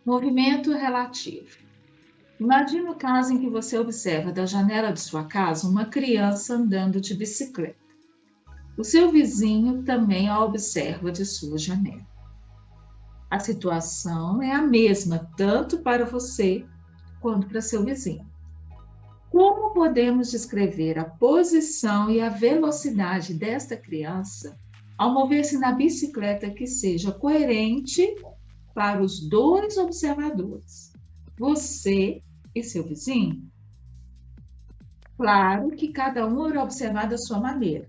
Movimento relativo. Imagine o caso em que você observa da janela de sua casa uma criança andando de bicicleta. O seu vizinho também a observa de sua janela. A situação é a mesma tanto para você quanto para seu vizinho. Como podemos descrever a posição e a velocidade desta criança ao mover-se na bicicleta que seja coerente para os dois observadores, você e seu vizinho? Claro que cada um irá observar da sua maneira,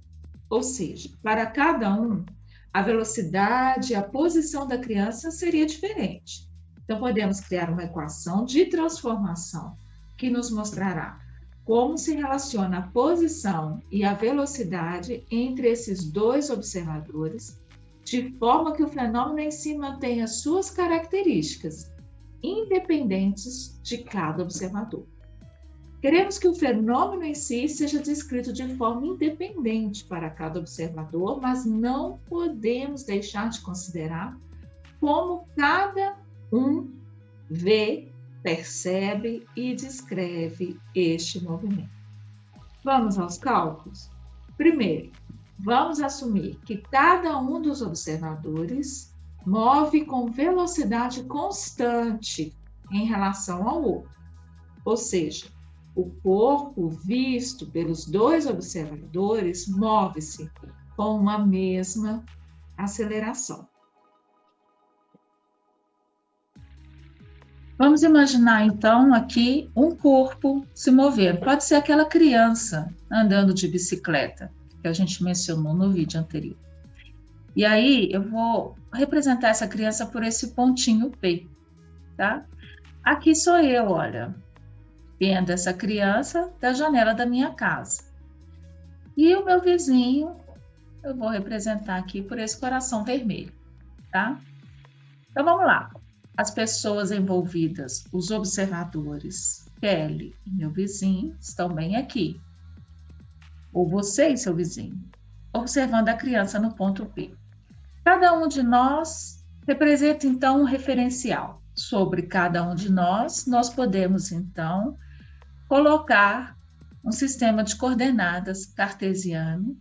ou seja, para cada um, a velocidade e a posição da criança seria diferente. Então, podemos criar uma equação de transformação que nos mostrará como se relaciona a posição e a velocidade entre esses dois observadores, de forma que o fenômeno em si mantenha suas características, independentes de cada observador. Queremos que o fenômeno em si seja descrito de forma independente para cada observador, mas não podemos deixar de considerar como cada um vê, percebe e descreve este movimento. Vamos aos cálculos? Primeiro, vamos assumir que cada um dos observadores move com velocidade constante em relação ao outro, ou seja, o corpo visto pelos dois observadores move-se com uma mesma aceleração. Vamos imaginar, então, aqui um corpo se movendo. Pode ser aquela criança andando de bicicleta, que a gente mencionou no vídeo anterior. E aí, eu vou representar essa criança por esse pontinho P, tá? Aqui sou eu, olha, vendo essa criança da janela da minha casa. E o meu vizinho, eu vou representar aqui por esse coração vermelho, tá? Então, vamos lá. As pessoas envolvidas, os observadores, Kelly e meu vizinho, estão bem aqui. Ou você e seu vizinho, observando a criança no ponto P. Cada um de nós representa, então, um referencial. Sobre cada um de nós podemos, então, colocar um sistema de coordenadas cartesiano,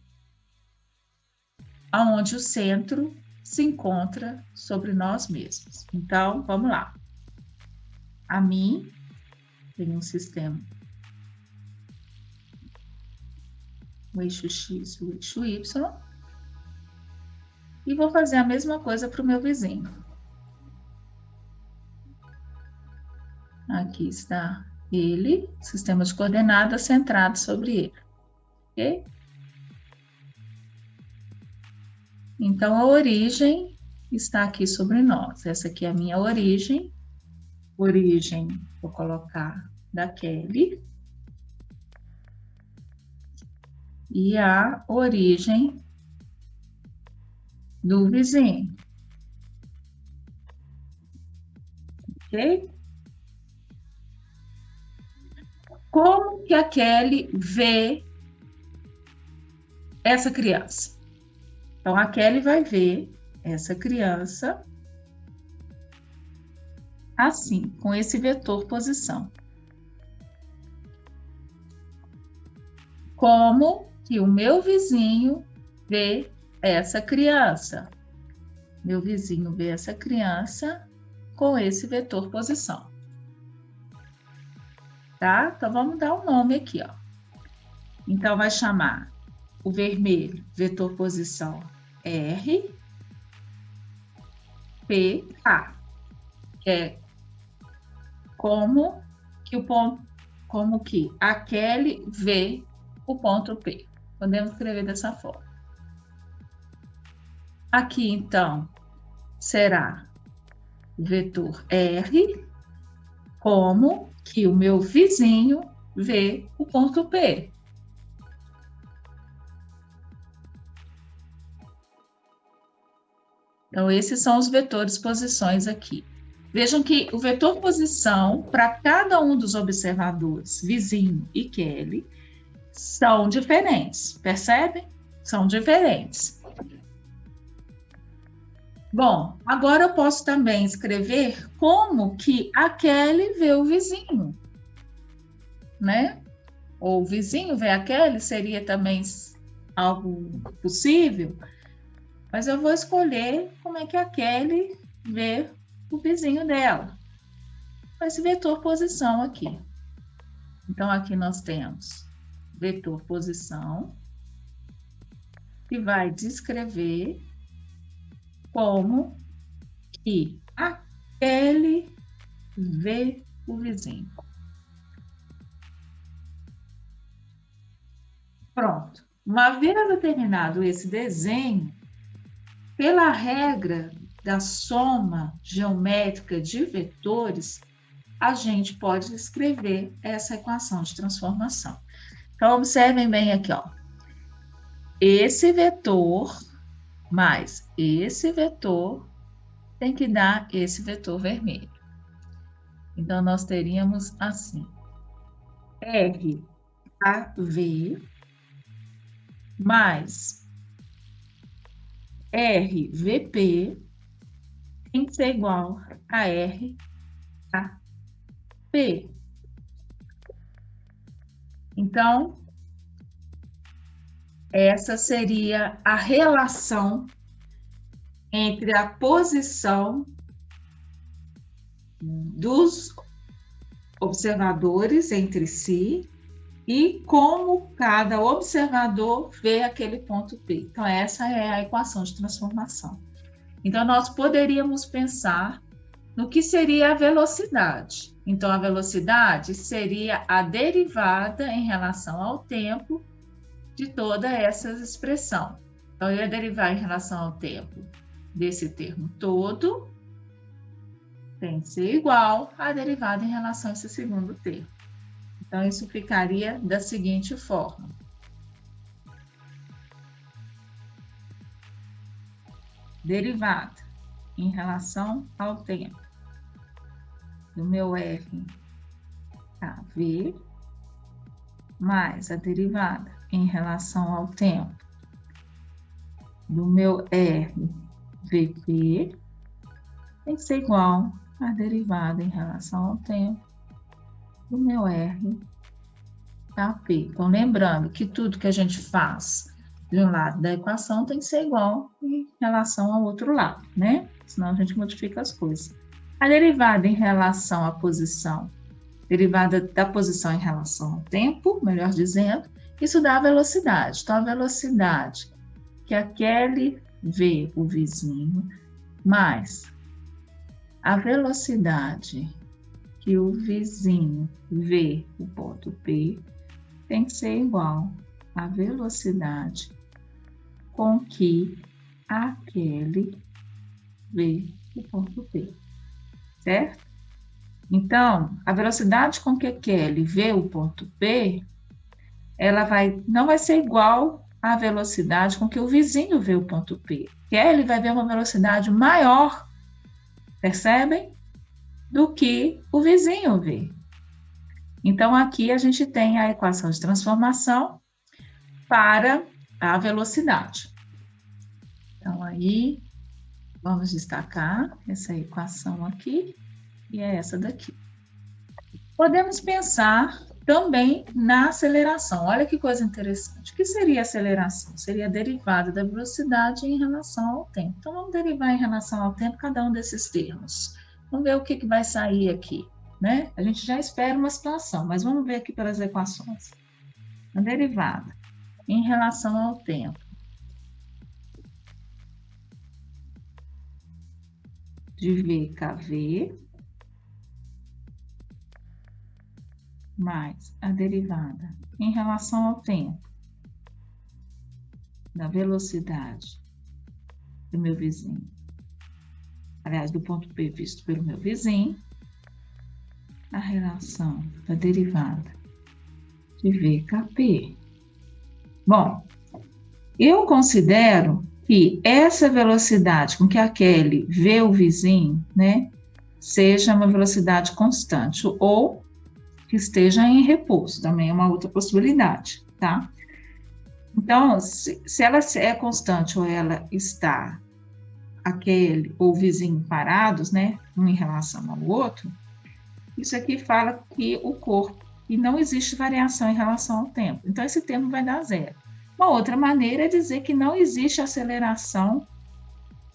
onde o centro se encontra sobre nós mesmos. Então, vamos lá. A mim tem um sistema, o eixo X e o eixo Y, e vou fazer a mesma coisa para o meu vizinho. Aqui está ele, sistema de coordenadas centrado sobre ele, ok? Então, a origem está aqui sobre nós. Essa aqui é a minha origem. Origem, vou colocar da Kelly. E a origem do vizinho. Ok? Como que a Kelly vê essa criança? Então, a Kelly vai ver essa criança assim, com esse vetor posição. Como que o meu vizinho vê essa criança? Meu vizinho vê essa criança com esse vetor posição. Tá? Então, vamos dar um nome aqui, ó. Então, vai chamar o vermelho, vetor posição R, P, A. Que é como que a Kelly vê o ponto P. Podemos escrever dessa forma. Aqui, então, será o vetor R, como que o meu vizinho vê o ponto P. Então, esses são os vetores posições aqui. Vejam que o vetor posição, para cada um dos observadores, vizinho e Kelly, são diferentes, percebem? São diferentes. Bom, agora eu posso também escrever como que a Kelly vê o vizinho, né? Ou o vizinho vê a Kelly, seria também algo possível, mas eu vou escolher como é que a Kelly vê o vizinho dela. Esse vetor posição aqui. Então, aqui nós temos vetor posição, que vai descrever como que a Kelly vê o vizinho. Pronto. Uma vez determinado esse desenho, pela regra da soma geométrica de vetores, a gente pode escrever essa equação de transformação. Então, observem bem aqui, ó. Esse vetor mais esse vetor tem que dar esse vetor vermelho. Então, nós teríamos assim, RAV mais RVP tem que ser igual a RAP. Então, essa seria a relação entre a posição dos observadores entre si e como cada observador vê aquele ponto P. Então, essa é a equação de transformação. Então, nós poderíamos pensar no que seria a velocidade. Então, a velocidade seria a derivada em relação ao tempo de toda essa expressão. Então, eu ia derivar em relação ao tempo desse termo todo, tem que ser igual à derivada em relação a esse segundo termo. Então, isso ficaria da seguinte forma. Derivada em relação ao tempo do meu RAV mais a derivada em relação ao tempo do meu RVP tem que ser igual à derivada em relação ao tempo do meu RKP. Então, lembrando que tudo que a gente faz de um lado da equação tem que ser igual em relação ao outro lado, né? Senão a gente modifica as coisas. A derivada em relação à posição, derivada da posição em relação ao tempo, melhor dizendo, isso dá a velocidade. Então, a velocidade que a Kelly vê o vizinho, mais a velocidade que o vizinho vê o ponto P, tem que ser igual à velocidade com que a Kelly vê o ponto P, certo? Então, a velocidade com que a Kelly vê o ponto P, ela não vai ser igual à velocidade com que o vizinho vê o ponto P. Kelly vai ver uma velocidade maior, percebem? Do que o vizinho vê. Então, aqui a gente tem a equação de transformação para a velocidade. Então, aí, vamos destacar essa equação aqui e é essa daqui. Podemos pensar também na aceleração. Olha que coisa interessante. O que seria a aceleração? Seria a derivada da velocidade em relação ao tempo. Então, vamos derivar em relação ao tempo cada um desses termos. Vamos ver o que vai sair aqui, né? A gente já espera uma situação, mas vamos ver aqui pelas equações. A derivada em relação ao tempo de VKV mais a derivada em relação ao tempo da velocidade do meu vizinho, aliás, do ponto P visto pelo meu vizinho, a relação da derivada de VKP. Bom, eu considero que essa velocidade com que a Kelly vê o vizinho, né, seja uma velocidade constante ou que esteja em repouso, também é uma outra possibilidade, tá? Então, se ela é constante ou ela está aquele ou vizinho parados, né, um em relação ao outro, isso aqui fala que o corpo, e não existe variação em relação ao tempo. Então, esse termo vai dar zero. Uma outra maneira é dizer que não existe aceleração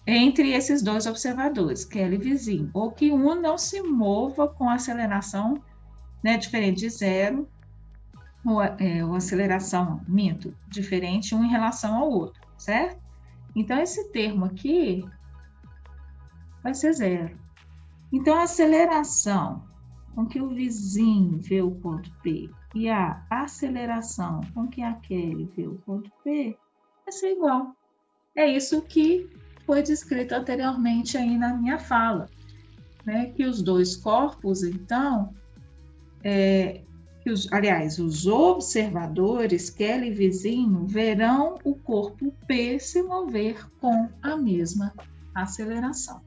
entre esses dois observadores, aquele vizinho, ou que um não se mova com aceleração, né, diferente de zero, ou aceleração, diferente um em relação ao outro, certo? Então, esse termo aqui vai ser zero. Então, a aceleração com que o vizinho vê o ponto P e a aceleração com que aquele vê o ponto P vai ser igual. É isso que foi descrito anteriormente aí na minha fala, né? Que os dois corpos, então, os observadores, Kelly e vizinho, verão o corpo P se mover com a mesma aceleração.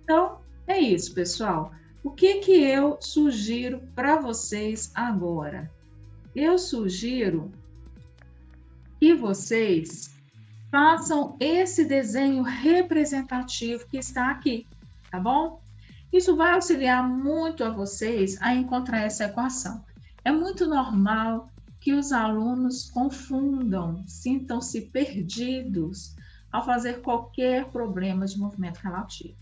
Então, é isso, pessoal. O que eu sugiro para vocês agora? Eu sugiro que vocês façam esse desenho representativo que está aqui, tá bom? Isso vai auxiliar muito a vocês a encontrar essa equação. É muito normal que os alunos confundam, sintam-se perdidos ao fazer qualquer problema de movimento relativo.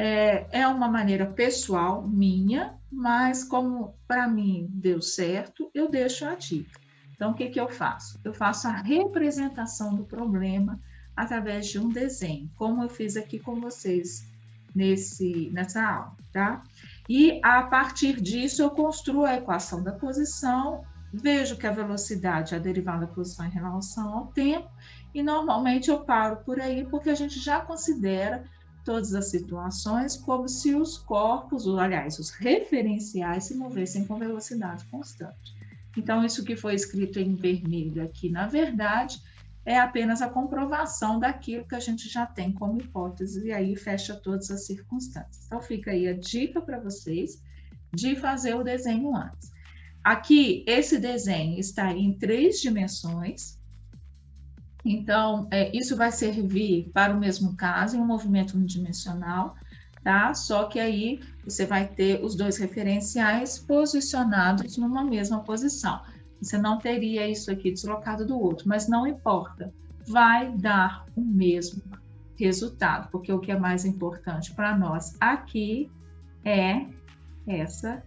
É uma maneira pessoal minha, mas como para mim deu certo, eu deixo a dica. Então, o que eu faço? Eu faço a representação do problema através de um desenho, como eu fiz aqui com vocês nessa aula, tá? E a partir disso eu construo a equação da posição, vejo que a velocidade é a derivada da posição em relação ao tempo, e normalmente eu paro por aí, porque a gente já considera todas as situações como se os corpos, os referenciais se movessem com velocidade constante. Então, isso que foi escrito em vermelho aqui, na verdade, é apenas a comprovação daquilo que a gente já tem como hipótese, e aí fecha todas as circunstâncias. Então, fica aí a dica para vocês de fazer o desenho antes. Aqui, esse desenho está em 3 dimensões, então, isso vai servir para o mesmo caso, em um movimento unidimensional, tá? Só que aí você vai ter os dois referenciais posicionados numa mesma posição. Você não teria isso aqui deslocado do outro, mas não importa, vai dar o mesmo resultado, porque o que é mais importante para nós aqui é essa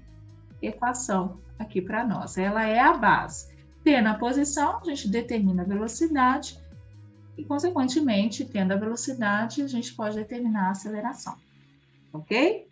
equação aqui para nós. Ela é a base. Tendo a posição, a gente determina a velocidade e, consequentemente, tendo a velocidade, a gente pode determinar a aceleração. Ok?